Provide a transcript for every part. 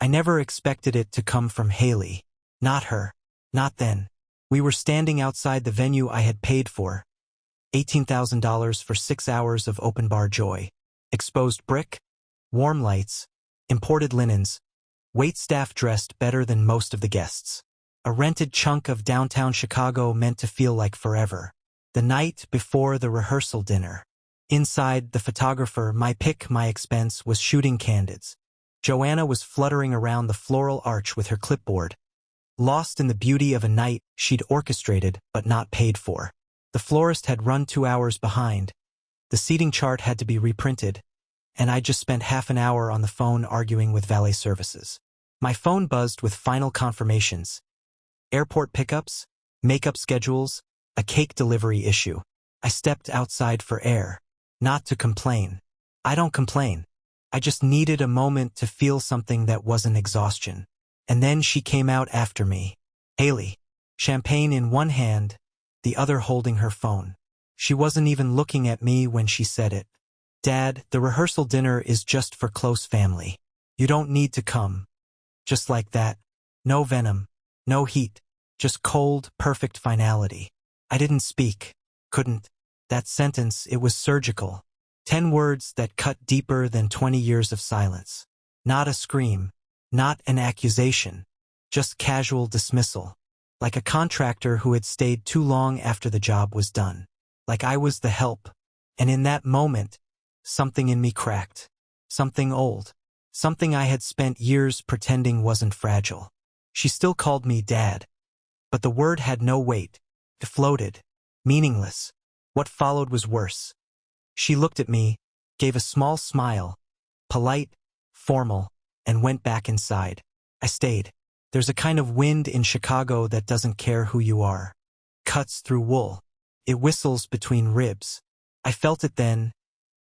I never expected it to come from Haley. Not her. Not then. We were standing outside the venue I had paid for. $18,000 for 6 hours of open-bar joy. Exposed brick, warm lights, imported linens, waitstaff dressed better than most of the guests. A rented chunk of downtown Chicago meant to feel like forever. The night before the rehearsal dinner. Inside, the photographer, my pick, my expense, was shooting candids. Joanna was fluttering around the floral arch with her clipboard, lost in the beauty of a night she'd orchestrated but not paid for. The florist had run 2 hours behind. The seating chart had to be reprinted, and I just spent half an hour on the phone arguing with valet services. My phone buzzed with final confirmations. Airport pickups, makeup schedules, a cake delivery issue. I stepped outside for air. Not to complain. I don't complain. I just needed a moment to feel something that wasn't exhaustion. And then she came out after me. Haley. Champagne in one hand, the other holding her phone. She wasn't even looking at me when she said it. Dad, the rehearsal dinner is just for close family. You don't need to come. Just like that. No venom. No heat. Just cold, perfect finality. I didn't speak. Couldn't. That sentence, it was surgical. 10 words that cut deeper than 20 years of silence. Not a scream. Not an accusation. Just casual dismissal. Like a contractor who had stayed too long after the job was done. Like I was the help. And in that moment, something in me cracked. Something old. Something I had spent years pretending wasn't fragile. She still called me Dad. But the word had no weight. It floated. Meaningless. What followed was worse. She looked at me, gave a small smile, polite, formal, and went back inside. I stayed. There's a kind of wind in Chicago that doesn't care who you are. Cuts through wool. It whistles between ribs. I felt it then,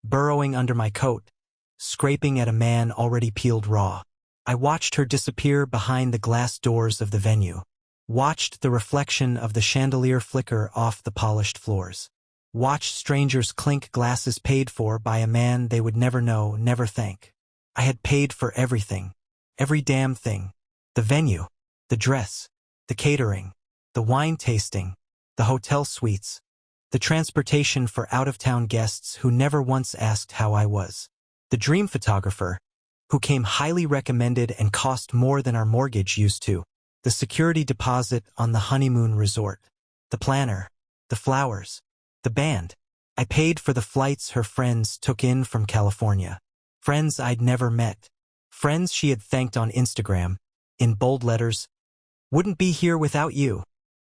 burrowing under my coat, scraping at a man already peeled raw. I watched her disappear behind the glass doors of the venue. Watched the reflection of the chandelier flicker off the polished floors. Watched strangers clink glasses paid for by a man they would never know, never thank. I had paid for everything. Every damn thing. The venue. The dress. The catering. The wine tasting. The hotel suites. The transportation for out-of-town guests who never once asked how I was. The dream photographer, who came highly recommended and cost more than our mortgage used to. The security deposit on the honeymoon resort. The planner. The flowers. The band. I paid for the flights her friends took in from California. Friends I'd never met. Friends she had thanked on Instagram, in bold letters. Wouldn't be here without you.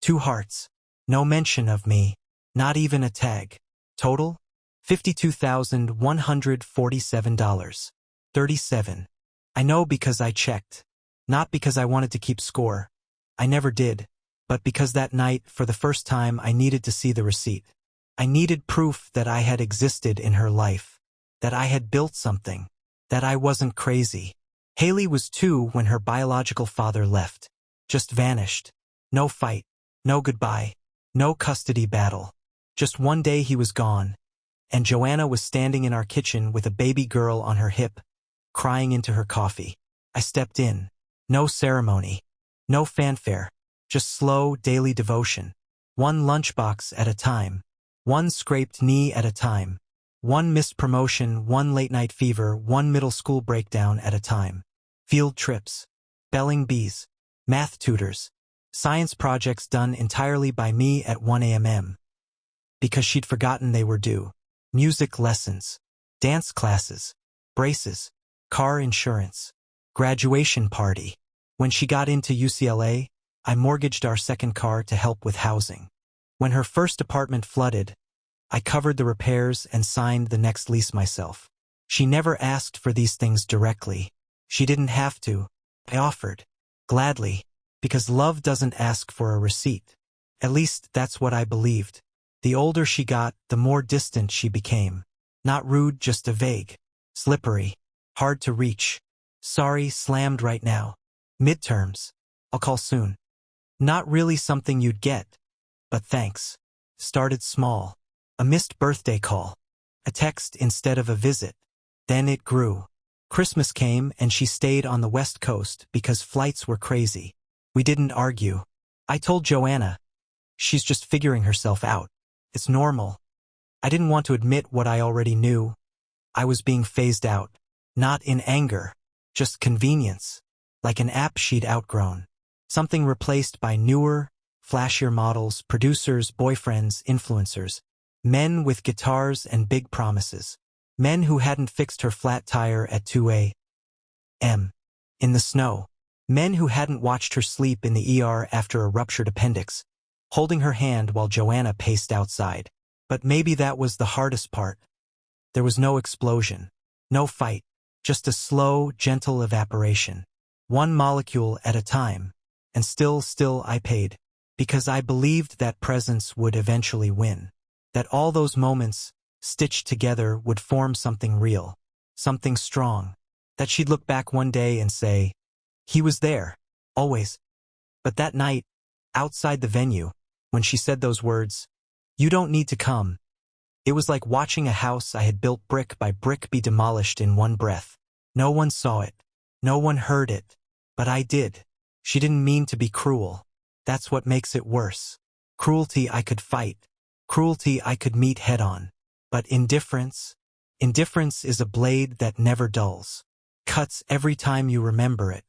2 hearts. No mention of me. Not even a tag. Total? $52,147. 37. I know because I checked. Not because I wanted to keep score. I never did. But because that night, for the first time, I needed to see the receipt. I needed proof that I had existed in her life. That I had built something. That I wasn't crazy. Haley was 2 when her biological father left. Just vanished. No fight. No goodbye. No custody battle. Just one day he was gone. And Joanna was standing in our kitchen with a baby girl on her hip, crying into her coffee. I stepped in. No ceremony. No fanfare. Just slow, daily devotion. One lunchbox at a time. One scraped knee at a time. One missed promotion, one late-night fever, one middle school breakdown at a time. Field trips. Belling bees. Math tutors. Science projects done entirely by me at 1 a.m. Because she'd forgotten they were due. Music lessons. Dance classes. Braces. Car insurance. Graduation party. When she got into UCLA, I mortgaged our second car to help with housing. When her first apartment flooded, I covered the repairs and signed the next lease myself. She never asked for these things directly. She didn't have to. I offered. Gladly. Because love doesn't ask for a receipt. At least that's what I believed. The older she got, the more distant she became. Not rude, just a vague. Slippery. Hard to reach. Sorry, slammed right now. Midterms. I'll call soon. Not really something you'd get. But thanks. Started small. A missed birthday call. A text instead of a visit. Then it grew. Christmas came and she stayed on the West Coast because flights were crazy. We didn't argue. I told Joanna, she's just figuring herself out. It's normal. I didn't want to admit what I already knew. I was being phased out. Not in anger, just convenience. Like an app she'd outgrown. Something replaced by newer, flashier models, producers, boyfriends, influencers. Men with guitars and big promises. Men who hadn't fixed her flat tire at 2 a.m. in the snow. Men who hadn't watched her sleep in the ER after a ruptured appendix, holding her hand while Joanna paced outside. But maybe that was the hardest part. There was no explosion, no fight, just a slow, gentle evaporation. One molecule at a time. And still I paid. Because I believed that presence would eventually win. That all those moments, stitched together, would form something real. Something strong. That she'd look back one day and say, he was there. Always. But that night, outside the venue, when she said those words, you don't need to come. It was like watching a house I had built brick by brick be demolished in one breath. No one saw it. No one heard it. But I did. She didn't mean to be cruel. That's what makes it worse. Cruelty I could fight. Cruelty I could meet head-on. But indifference? Indifference is a blade that never dulls. Cuts every time you remember it.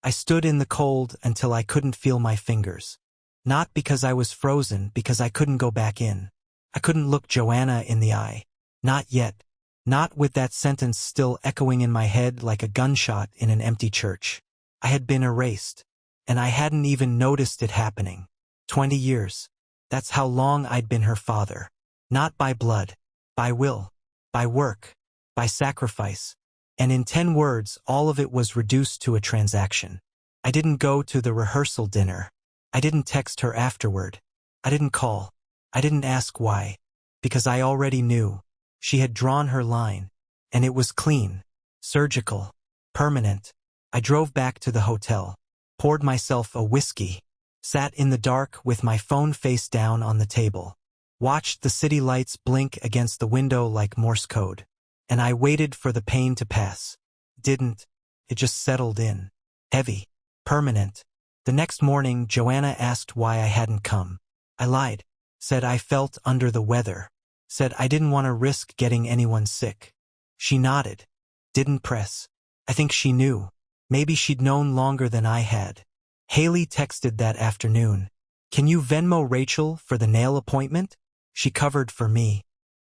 I stood in the cold until I couldn't feel my fingers. Not because I was frozen, because I couldn't go back in. I couldn't look Joanna in the eye. Not yet. Not with that sentence still echoing in my head like a gunshot in an empty church. I had been erased. And I hadn't even noticed it happening. 20 years. That's how long I'd been her father. Not by blood. By will. By work. By sacrifice. And in 10 words, all of it was reduced to a transaction. I didn't go to the rehearsal dinner. I didn't text her afterward. I didn't call. I didn't ask why. Because I already knew. She had drawn her line. And it was clean. Surgical. Permanent. I drove back to the hotel. Poured myself a whiskey. Sat in the dark with my phone face down on the table. Watched the city lights blink against the window like Morse code. And I waited for the pain to pass. Didn't. It just settled in. Heavy. Permanent. The next morning, Joanna asked why I hadn't come. I lied. Said I felt under the weather. Said I didn't want to risk getting anyone sick. She nodded. Didn't press. I think she knew. Maybe she'd known longer than I had. Haley texted that afternoon. Can you Venmo Rachel for the nail appointment? She covered for me.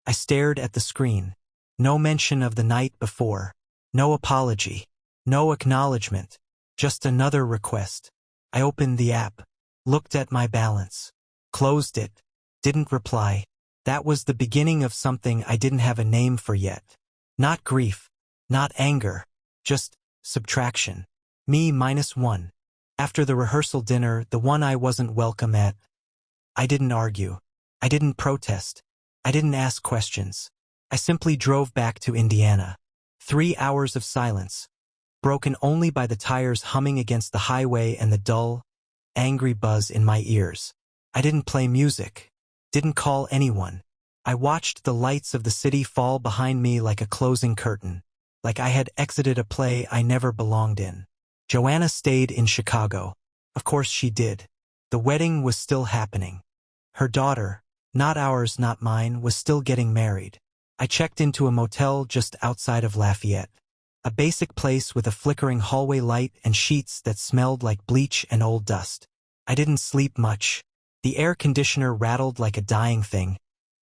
I stared at the screen. No mention of the night before. No apology. No acknowledgement. Just another request. I opened the app. Looked at my balance. Closed it. Didn't reply. That was the beginning of something I didn't have a name for yet. Not grief. Not anger. Just subtraction. Me -1. After the rehearsal dinner, the one I wasn't welcome at. I didn't argue. I didn't protest. I didn't ask questions. I simply drove back to Indiana. 3 hours of silence. Broken only by the tires humming against the highway and the dull, angry buzz in my ears. I didn't play music. Didn't call anyone. I watched the lights of the city fall behind me like a closing curtain. Like I had exited a play I never belonged in. Joanna stayed in Chicago. Of course she did. The wedding was still happening. Her daughter, not ours, not mine, was still getting married. I checked into a motel just outside of Lafayette. A basic place with a flickering hallway light and sheets that smelled like bleach and old dust. I didn't sleep much. The air conditioner rattled like a dying thing,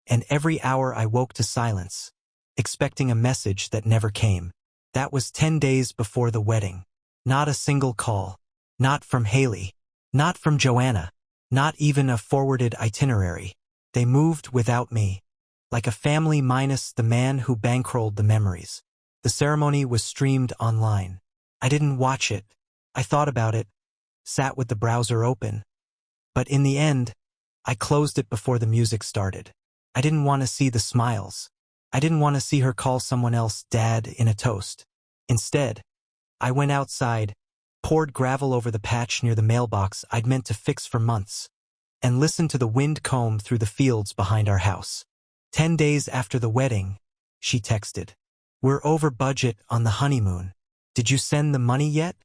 and every hour I woke to silence, expecting a message that never came. That was 10 days before the wedding. Not a single call. Not from Haley. Not from Joanna. Not even a forwarded itinerary. They moved without me. Like a family minus the man who bankrolled the memories. The ceremony was streamed online. I didn't watch it. I thought about it. Sat with the browser open. But in the end, I closed it before the music started. I didn't want to see the smiles. I didn't want to see her call someone else dad in a toast. Instead, I went outside, poured gravel over the patch near the mailbox I'd meant to fix for months, and listened to the wind comb through the fields behind our house. 10 days after the wedding, she texted. We're over budget on the honeymoon. Did you send the money yet?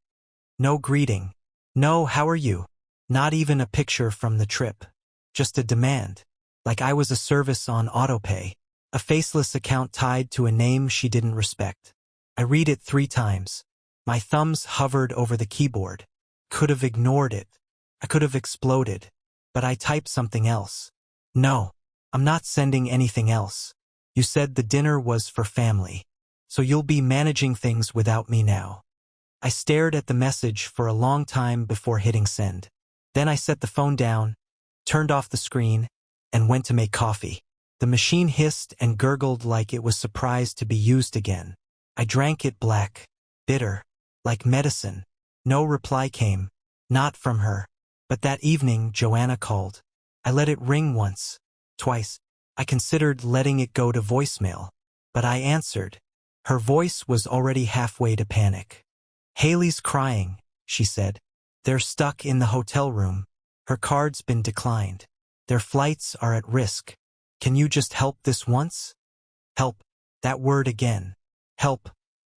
No greeting. No, how are you? Not even a picture from the trip. Just a demand. Like I was a service on autopay. A faceless account tied to a name she didn't respect. I read it 3 times. My thumbs hovered over the keyboard. Could have ignored it. I could have exploded. But I typed something else. No, I'm not sending anything else. You said the dinner was for family. So you'll be managing things without me now. I stared at the message for a long time before hitting send. Then I set the phone down, turned off the screen, and went to make coffee. The machine hissed and gurgled like it was surprised to be used again. I drank it black, bitter, like medicine. No reply came, not from her. But that evening, Joanna called. I let it ring once, twice. I considered letting it go to voicemail. But I answered. Her voice was already halfway to panic. Haley's crying, she said. They're stuck in the hotel room. Her card's been declined. Their flights are at risk. Can you just help this once? Help. That word again. Help.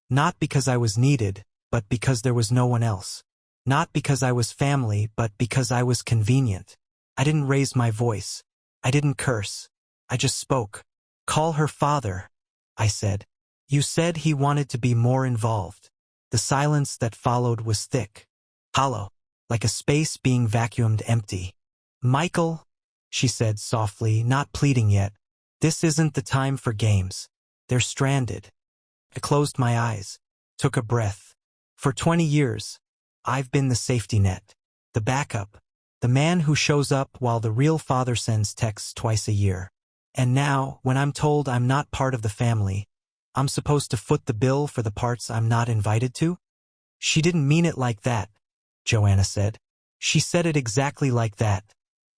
Not because I was needed, but because there was no one else. Not because I was family, but because I was convenient. I didn't raise my voice. I didn't curse. I just spoke. Call her father, I said. You said he wanted to be more involved. The silence that followed was thick, hollow, like a space being vacuumed empty. Michael, she said softly, not pleading yet, this isn't the time for games. They're stranded. I closed my eyes, took a breath. For 20 years, I've been the safety net, the backup, the man who shows up while the real father sends texts twice a year. And now, when I'm told I'm not part of the family, I'm supposed to foot the bill for the parts I'm not invited to? She didn't mean it like that, Joanna said. She said it exactly like that,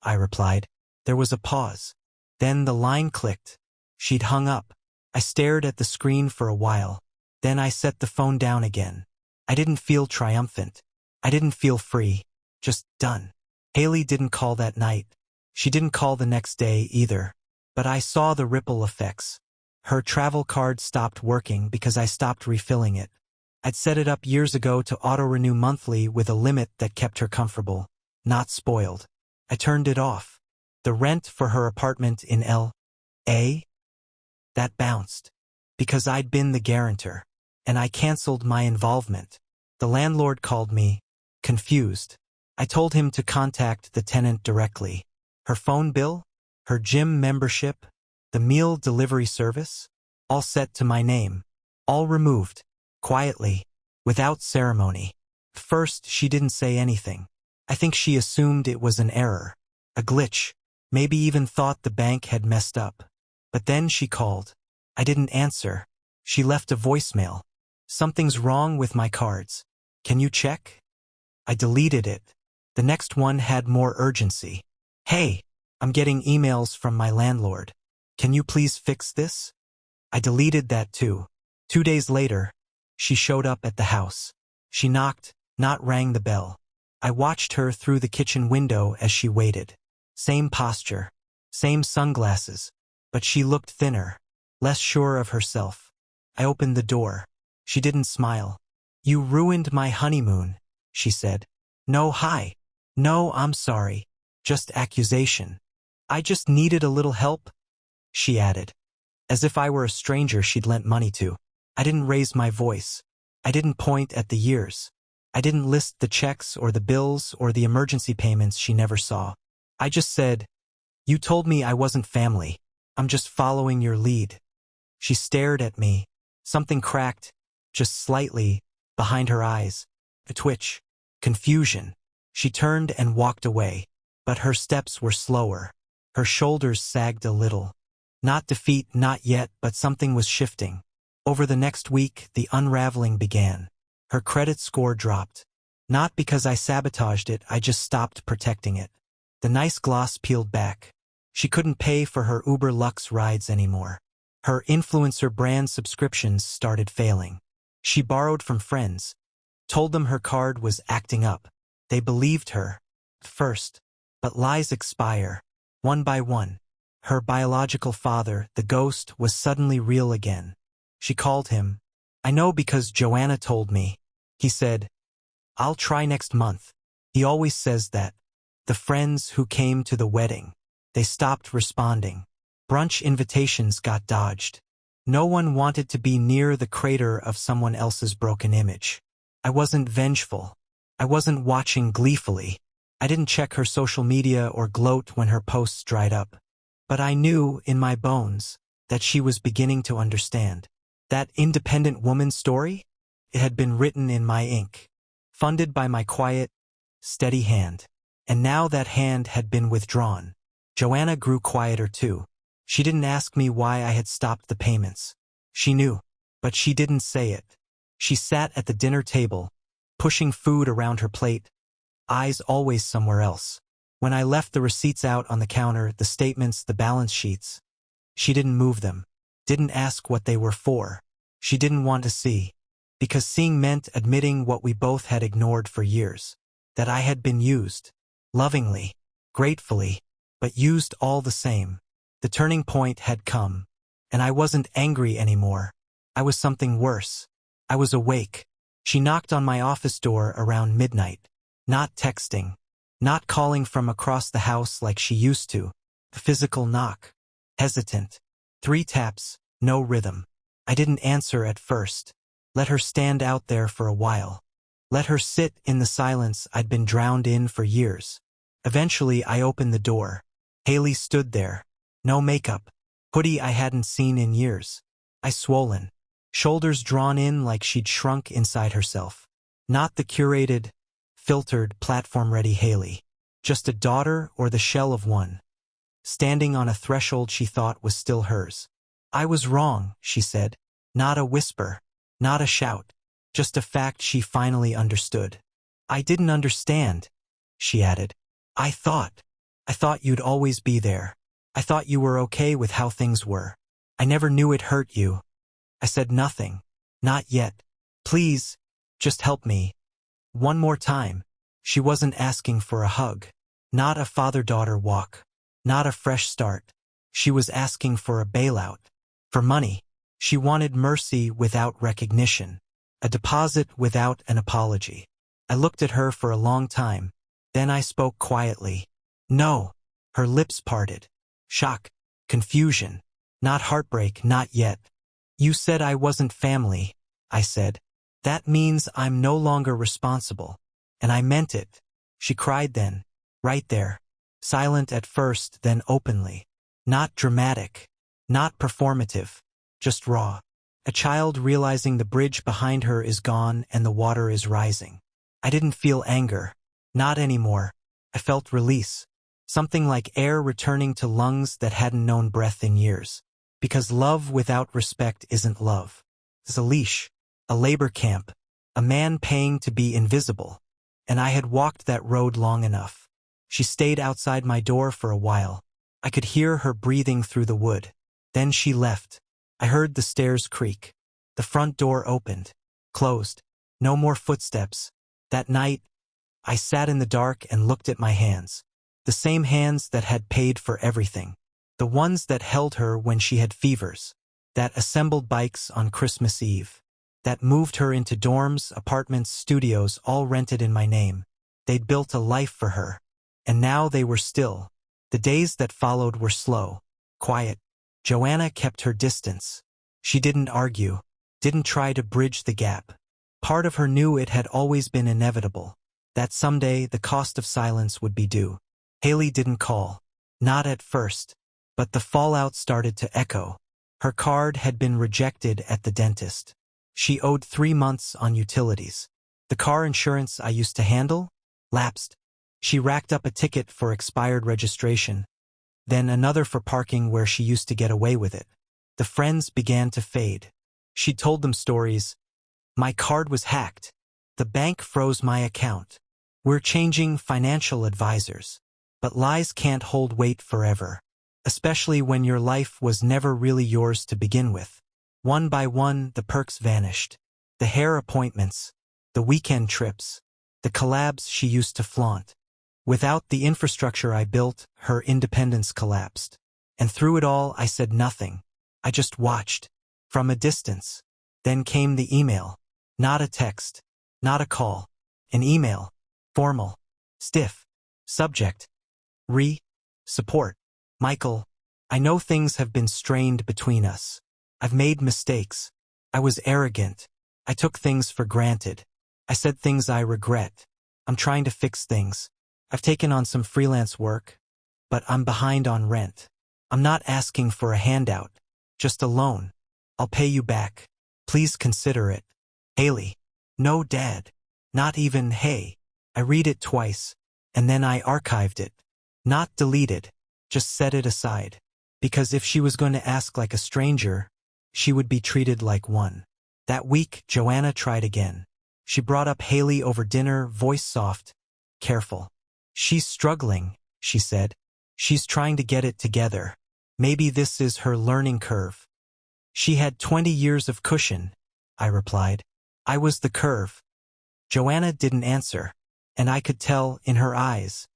I replied. There was a pause. Then the line clicked. She'd hung up. I stared at the screen for a while. Then I set the phone down again. I didn't feel triumphant. I didn't feel free. Just done. Haley didn't call that night. She didn't call the next day either. But I saw the ripple effects. Her travel card stopped working because I stopped refilling it. I'd set it up years ago to auto-renew monthly with a limit that kept her comfortable, not spoiled. I turned it off. The rent for her apartment in L.A.? That bounced. Because I'd been the guarantor. And I canceled my involvement. The landlord called me, confused. I told him to contact the tenant directly. Her phone bill? Her gym membership? The meal delivery service? All set to my name. All removed. Quietly. Without ceremony. First, she didn't say anything. I think she assumed it was an error. A glitch. Maybe even thought the bank had messed up. But then she called. I didn't answer. She left a voicemail. Something's wrong with my cards. Can you check? I deleted it. The next one had more urgency. Hey, I'm getting emails from my landlord. Can you please fix this? I deleted that too. 2 days later, she showed up at the house. She knocked, not rang the bell. I watched her through the kitchen window as she waited. Same posture, same sunglasses, but she looked thinner, less sure of herself. I opened the door. She didn't smile. You ruined my honeymoon, she said. No, hi. No, I'm sorry. Just accusation. I just needed a little help, she added. As if I were a stranger she'd lent money to. I didn't raise my voice. I didn't point at the years. I didn't list the checks or the bills or the emergency payments she never saw. I just said, you told me I wasn't family. I'm just following your lead. She stared at me. Something cracked, just slightly, behind her eyes. A twitch. Confusion. She turned and walked away. But her steps were slower. Her shoulders sagged a little. Not defeat, not yet, but something was shifting. Over the next week, the unraveling began. Her credit score dropped. Not because I sabotaged it, I just stopped protecting it. The nice gloss peeled back. She couldn't pay for her Uber Lux rides anymore. Her influencer brand subscriptions started failing. She borrowed from friends. Told them her card was acting up. They believed her. First. But lies expire. One by one. Her biological father, the ghost, was suddenly real again. She called him. I know because Joanna told me. He said, I'll try next month. He always says that. The friends who came to the wedding, they stopped responding. Brunch invitations got dodged. No one wanted to be near the crater of someone else's broken image. I wasn't vengeful. I wasn't watching gleefully. I didn't check her social media or gloat when her posts dried up. But I knew, in my bones, that she was beginning to understand. That independent woman story? It had been written in my ink, funded by my quiet, steady hand. And now that hand had been withdrawn. Joanna grew quieter too. She didn't ask me why I had stopped the payments. She knew, but she didn't say it. She sat at the dinner table, pushing food around her plate, eyes always somewhere else. When I left the receipts out on the counter, the statements, the balance sheets, she didn't move them, didn't ask what they were for. She didn't want to see, because seeing meant admitting what we both had ignored for years, that I had been used, lovingly, gratefully, but used all the same. The turning point had come, and I wasn't angry anymore. I was something worse. I was awake. She knocked on my office door around midnight, not texting, not calling from across the house like she used to. The physical knock. Hesitant. 3 taps, no rhythm. I didn't answer at first. Let her stand out there for a while. Let her sit in the silence I'd been drowned in for years. Eventually, I opened the door. Haley stood there. No makeup. Hoodie I hadn't seen in years. Eyes swollen. Shoulders drawn in like she'd shrunk inside herself. Not the curated, filtered, platform-ready Haley. Just a daughter or the shell of one. Standing on a threshold she thought was still hers. I was wrong, she said. Not a whisper. Not a shout. Just a fact she finally understood. I didn't understand, she added. I thought you'd always be there. I thought you were okay with how things were. I never knew it hurt you. I said nothing. Not yet. Please, just help me. One more time. She wasn't asking for a hug. Not a father-daughter walk. Not a fresh start. She was asking for a bailout. For money. She wanted mercy without recognition. A deposit without an apology. I looked at her for a long time. Then I spoke quietly. No. Her lips parted. Shock. Confusion. Not heartbreak, not yet. You said I wasn't family, I said. That means I'm no longer responsible. And I meant it. She cried then. Right there. Silent at first, then openly. Not dramatic. Not performative. Just raw. A child realizing the bridge behind her is gone and the water is rising. I didn't feel anger. Not anymore. I felt release. Something like air returning to lungs that hadn't known breath in years. Because love without respect isn't love. It's a leash. A labor camp. A man paying to be invisible. And I had walked that road long enough. She stayed outside my door for a while. I could hear her breathing through the wood. Then she left. I heard the stairs creak. The front door opened. Closed. No more footsteps. That night, I sat in the dark and looked at my hands. The same hands that had paid for everything. The ones that held her when she had fevers. That assembled bikes on Christmas Eve. That moved her into dorms, apartments, studios, all rented in my name. They'd built a life for her. And now they were still. The days that followed were slow. Quiet. Joanna kept her distance. She didn't argue. Didn't try to bridge the gap. Part of her knew it had always been inevitable. That someday the cost of silence would be due. Haley didn't call. Not at first. But the fallout started to echo. Her card had been rejected at the dentist. She owed 3 months on utilities. The car insurance I used to handle? Lapsed. She racked up a ticket for expired registration. Then another for parking where she used to get away with it. The friends began to fade. She told them stories. My card was hacked. The bank froze my account. We're changing financial advisors. But lies can't hold weight forever. Especially when your life was never really yours to begin with. One by one, the perks vanished. The hair appointments. The weekend trips. The collabs she used to flaunt. Without the infrastructure I built, her independence collapsed. And through it all, I said nothing. I just watched. from a distance. Then came the email. Not a text, not a call. An email. Formal. Stiff. Subject. Support. Michael, I know things have been strained between us. I've made mistakes. I was arrogant. I took things for granted. I said things I regret. I'm trying to fix things. I've taken on some freelance work, but I'm behind on rent. I'm not asking for a handout, just a loan. I'll pay you back. Please consider it. Haley. No, Dad. Not even hey. I read it twice, and then I archived it. Not deleted, just set it aside. Because if she was going to ask like a stranger, she would be treated like one. That week, Joanna tried again. She brought up Haley over dinner, voice soft, careful. She's struggling, she said. She's trying to get it together. Maybe this is her learning curve. She had 20 years of cushion, I replied. I was the curve. Joanna didn't answer, and I could tell in her eyes.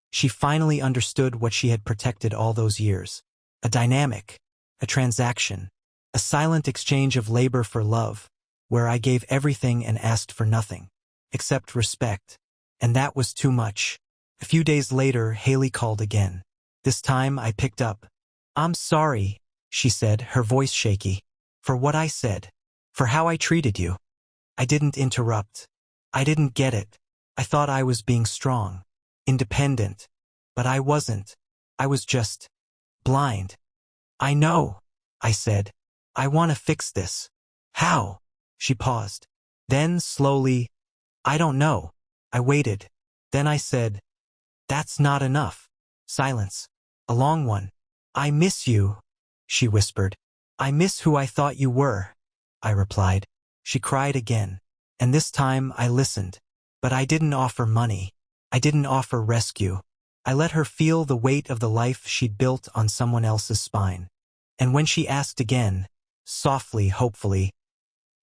She finally understood what she had protected all those years. A dynamic, a transaction, a silent exchange of labor for love, where I gave everything and asked for nothing, except respect. And that was too much. A few days later, Haley called again. This time I picked up. I'm sorry, she said, her voice shaky, for what I said, for how I treated you. I didn't interrupt. I didn't get it. I thought I was being strong, independent, but I wasn't. I was just blind. I know, I said. I want to fix this. How? She paused. Then, slowly, I don't know. I waited. Then I said, that's not enough. Silence. A long one. I miss you, she whispered. I miss who I thought you were, I replied. She cried again, and this time I listened. But I didn't offer money. I didn't offer rescue. I let her feel the weight of the life she'd built on someone else's spine. And when she asked again, softly, hopefully,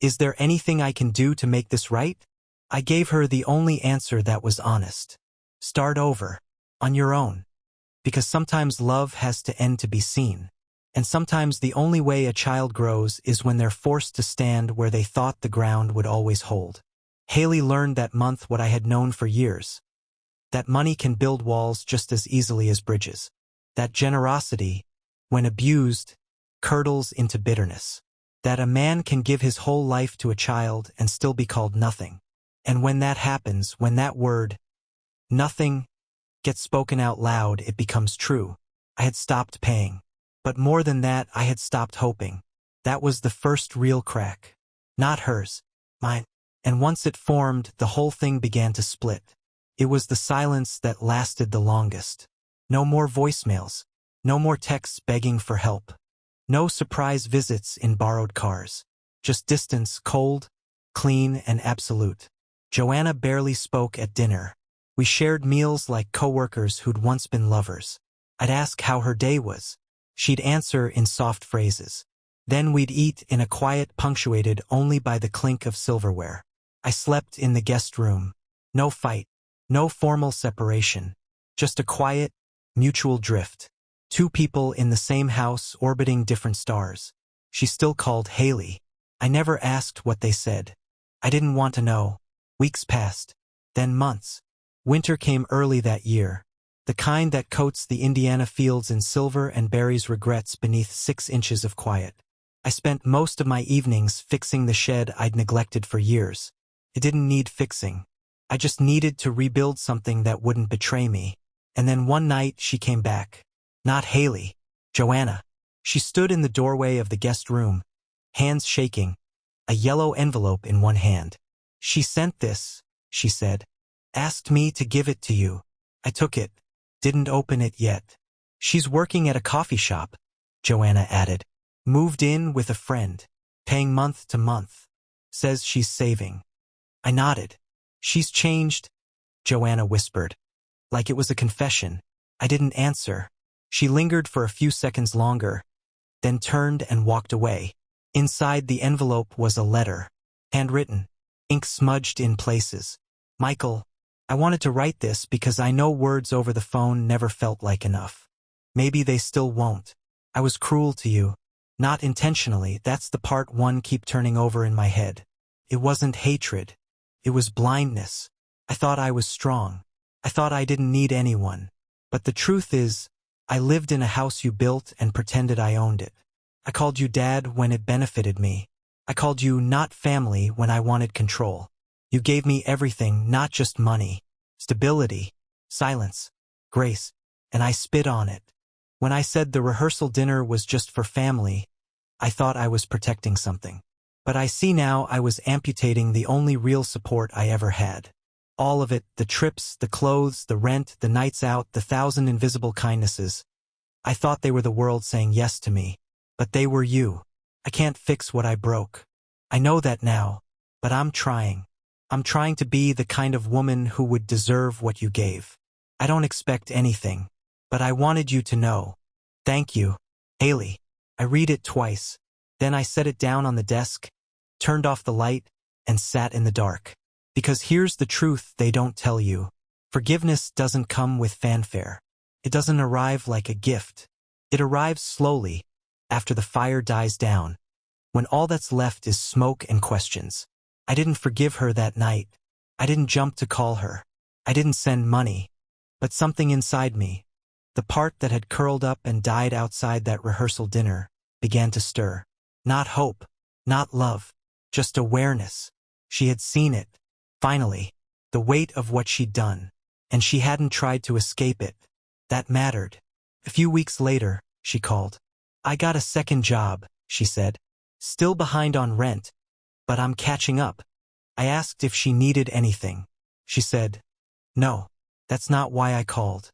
is there anything I can do to make this right? I gave her the only answer that was honest. Start over. On your own. Because sometimes love has to end to be seen. And sometimes the only way a child grows is when they're forced to stand where they thought the ground would always hold. Haley learned that month what I had known for years. That money can build walls just as easily as bridges. That generosity, when abused, curdles into bitterness. That a man can give his whole life to a child and still be called nothing. And when that happens, when that word, nothing, gets spoken out loud, it becomes true. I had stopped paying. But more than that, I had stopped hoping. That was the first real crack. Not hers, mine. And once it formed, the whole thing began to split. It was the silence that lasted the longest. No more voicemails. No more texts begging for help. No surprise visits in borrowed cars. Just distance, cold, clean, and absolute. Joanna barely spoke at dinner. We shared meals like coworkers who'd once been lovers. I'd ask how her day was. She'd answer in soft phrases. Then we'd eat in a quiet punctuated only by the clink of silverware. I slept in the guest room. No fight. No formal separation. Just a quiet, mutual drift. Two people in the same house orbiting different stars. She still called Haley. I never asked what they said. I didn't want to know. Weeks passed. Then months. Winter came early that year. The kind that coats the Indiana fields in silver and buries regrets beneath 6 inches of quiet. I spent most of my evenings fixing the shed I'd neglected for years. It didn't need fixing. I just needed to rebuild something that wouldn't betray me. And then one night she came back. Not Haley. Joanna. She stood in the doorway of the guest room, hands shaking, a yellow envelope in one hand. She sent this, she said. Asked me to give it to you. I took it. Didn't open it yet. She's working at a coffee shop, Joanna added. Moved in with a friend. Paying month to month. Says she's saving. I nodded. She's changed, Joanna whispered. Like it was a confession. I didn't answer. She lingered for a few seconds longer, then turned and walked away. Inside the envelope was a letter. Handwritten. Ink smudged in places. Michael, I wanted to write this because I know words over the phone never felt like enough. Maybe they still won't. I was cruel to you. Not intentionally, that's the part one keep turning over in my head. It wasn't hatred. It was blindness. I thought I was strong. I thought I didn't need anyone. But the truth is, I lived in a house you built and pretended I owned it. I called you dad when it benefited me. I called you not family when I wanted control. You gave me everything, not just money. Stability, silence, grace, and I spit on it. When I said the rehearsal dinner was just for family, I thought I was protecting something. But I see now I was amputating the only real support I ever had. All of it, the trips, the clothes, the rent, the nights out, the 1,000 invisible kindnesses. I thought they were the world saying yes to me. But they were you. I can't fix what I broke. I know that now, but I'm trying. I'm trying to be the kind of woman who would deserve what you gave. I don't expect anything, but I wanted you to know. Thank you, Haley. I read it twice. Then I set it down on the desk, turned off the light, and sat in the dark. Because here's the truth they don't tell you. Forgiveness doesn't come with fanfare. It doesn't arrive like a gift. It arrives slowly, after the fire dies down, when all that's left is smoke and questions. I didn't forgive her that night. I didn't jump to call her. I didn't send money. But something inside me, the part that had curled up and died outside that rehearsal dinner, began to stir. Not hope, not love, just awareness. She had seen it. Finally, the weight of what she'd done, and she hadn't tried to escape it. That mattered. A few weeks later, she called. I got a second job, she said. Still behind on rent, but I'm catching up. I asked if she needed anything. She said, no, that's not why I called.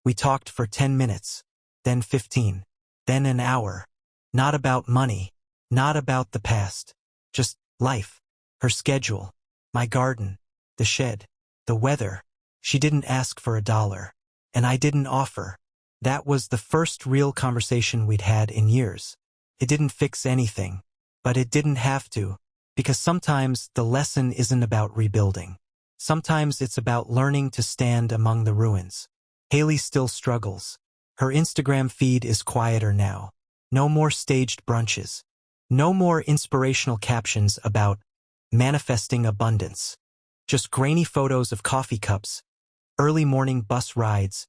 We talked for 10 minutes, then 15, then an hour. Not about money, not about the past, just life, her schedule, my garden, the shed, the weather. She didn't ask for $1, and I didn't offer. That was the first real conversation we'd had in years. It didn't fix anything, but it didn't have to, because sometimes the lesson isn't about rebuilding. Sometimes it's about learning to stand among the ruins. Haley still struggles. Her Instagram feed is quieter now. No more staged brunches. No more inspirational captions about manifesting abundance. Just grainy photos of coffee cups, early morning bus rides,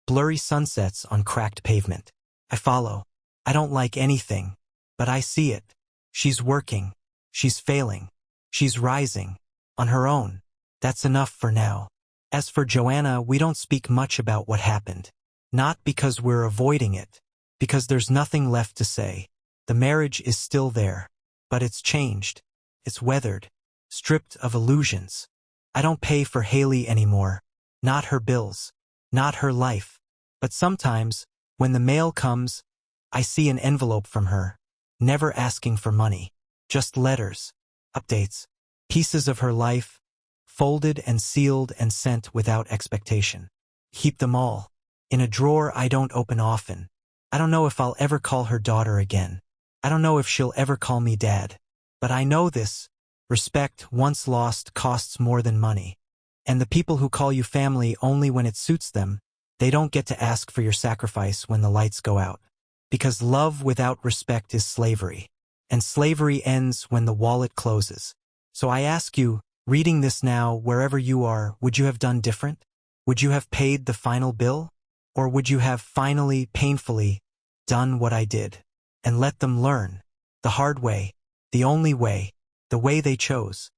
blurry sunsets on cracked pavement. I follow. I don't like anything, but I see it. She's working. She's failing. She's rising. On her own. That's enough for now. As for Joanna, we don't speak much about what happened. Not because we're avoiding it, because there's nothing left to say. The marriage is still there, but it's changed. It's weathered, stripped of illusions. I don't pay for Haley anymore. Not her bills. Not her life. But sometimes, when the mail comes, I see an envelope from her, never asking for money. Just letters, updates, pieces of her life, folded and sealed and sent without expectation. Keep them all. In a drawer I don't open often. I don't know if I'll ever call her daughter again. I don't know if she'll ever call me dad. But I know this. Respect, once lost, costs more than money. And the people who call you family only when it suits them, they don't get to ask for your sacrifice when the lights go out. Because love without respect is slavery. And slavery ends when the wallet closes. So I ask you, reading this now, wherever you are, would you have done different? Would you have paid the final bill? Or would you have finally, painfully, done what I did? And let them learn. The hard way. The only way. The way they chose.